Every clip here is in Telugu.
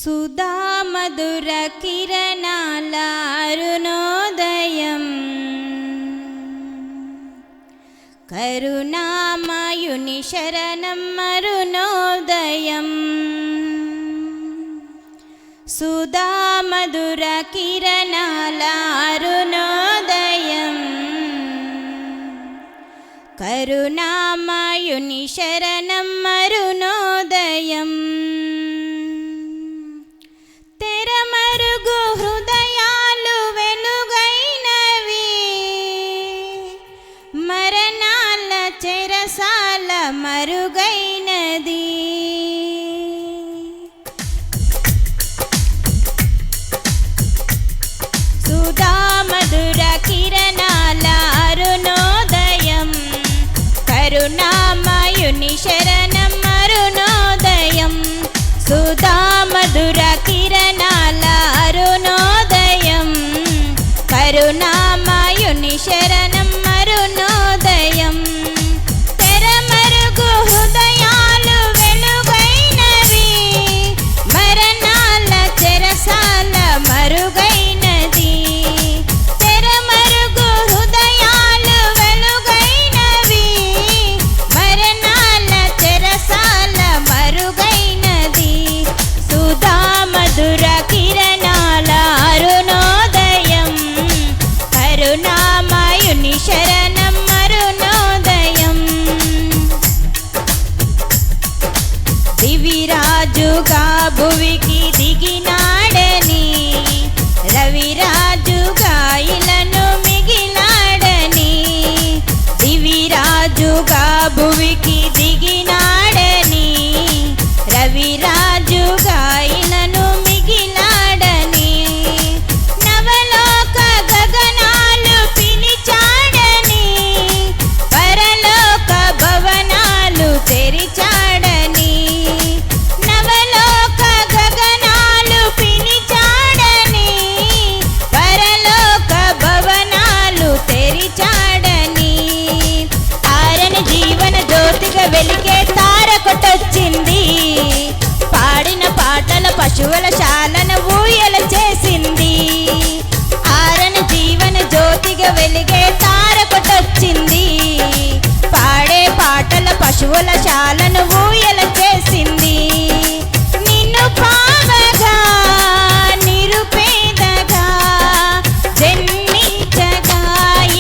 సుధా మధుర కిరణాల అరుణోదయం, కరుణామయుని శరణం అరుణోదయం. సుధా మధుర కిరణాల అరుణోదయం, కరుణామయుని శరణం అరుణోదయం. తెరమరుగు హృదయాలు వెలుగైనవి, మరణాల చెరసాల మరుగైనది. సుధా మధుర కిరణాల అరుణోదయం, కరుణామయుని శరణం అరుణోదయం. సుధా మధుర కిరణాల అరుణోదయం, కరుణామయుని శరణం అరుణోదయం. తెరమరుగు హృదయాలు వెలుగైనవి, మరణాల చెరసాల మరుగైనది. తెరమరుగు హృదయాలు వెలుగైనవి, మరణాల చెరసాల మరుగైనది. సుధా మధుర కిరణాల అరుణోదయం, కరుణామయుని శరణం అరుణోదయం. దివిరాజుగా భువికి దిగినాడని, రవిరాజుగా ఇలను మిగిలాడని. దివిరాజుగా భువికి దిగినాడని, రవిరాజుగా ఇలను మిగిలాడని. నవలోక గగనాలు పిలిచాడని, పరలోక భవనాలు తెరిచాడని. నవలోక గగనాలు పిలిచాడని, పరలోక భవనాలు తెరిచాడని. ఆరని జీవన జ్యోతిగా వెలిగే తారకొటొచ్చింది, పాడిన పాటల పశువుల శాలన ఊయల చేసింది. ఆరని జీవన జ్యోతిగా వెలిగే తారకొటొచ్చింది, పాడే పాటల పశువుల శాలను ఊయల చేసింది. నిన్ను పావగా నిరుపేదగా జన్మించగా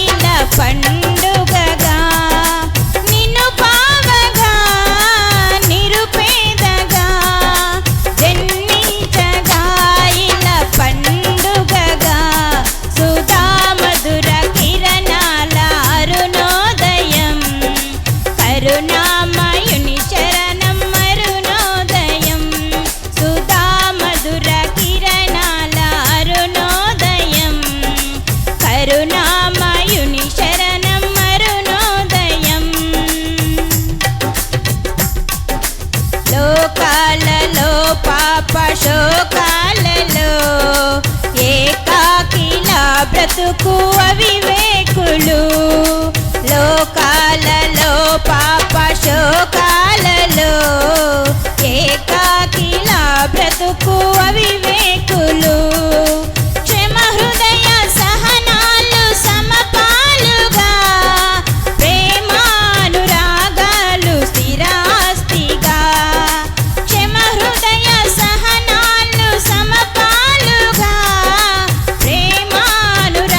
ఇలా పండుగగా. నిన్ను పావగా నిరుపేదగా జన్మించగా ఇలా పండుగగా. సుధా మధుర కిరణాల అరుణోదయం, కరుణామయుని శరణం అరుణోదయం. సుధా మధుర కిరణాల అరుణోదయం, కరుణామయుని శరణం అరుణోదయం. లోకాలలో పాప శోకాలలో ఏకాకిలా బ్రతుకు అవివేకులు. లోకాలలో పాప శోకాలలో ఏకాకిలా బ్రతుకు అవివేకులు. క్షమ హృదయ సహనాలు సమపాలుగా, ప్రేమానురాగాలు స్థిరాస్తిగా. క్షమ హృదయ సహనాలు సమపాలుగా, ప్రేమానురాగాలు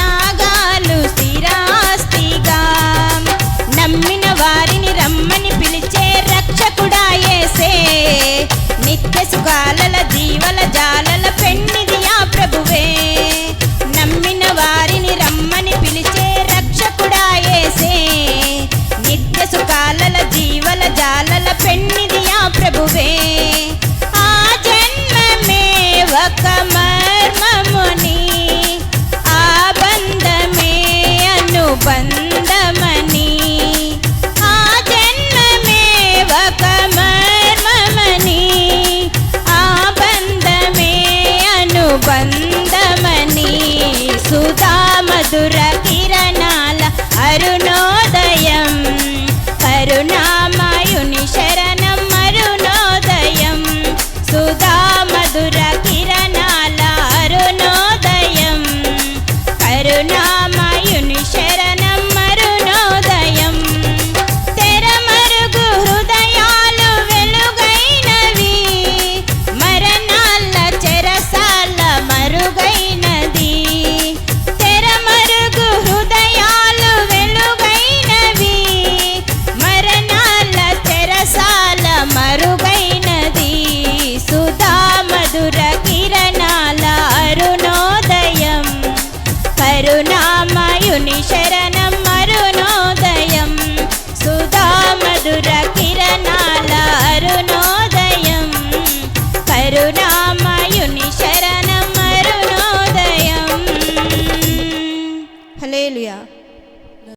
స్థిరాస్తిగా. నమ్మిన వారిని రమ్మని పిలిచే రక్షకుడా యేసే, నిత్య సుఖాలల జీవల జాలల పెన్నిది ఆ ప్రభువే. నమ్మిన వారిని రమ్మని పిలిచే రక్షకుడా యేసే, నిత్య సుఖాలల జీవల జాలల పెన్నిది ఆ ప్రభువే.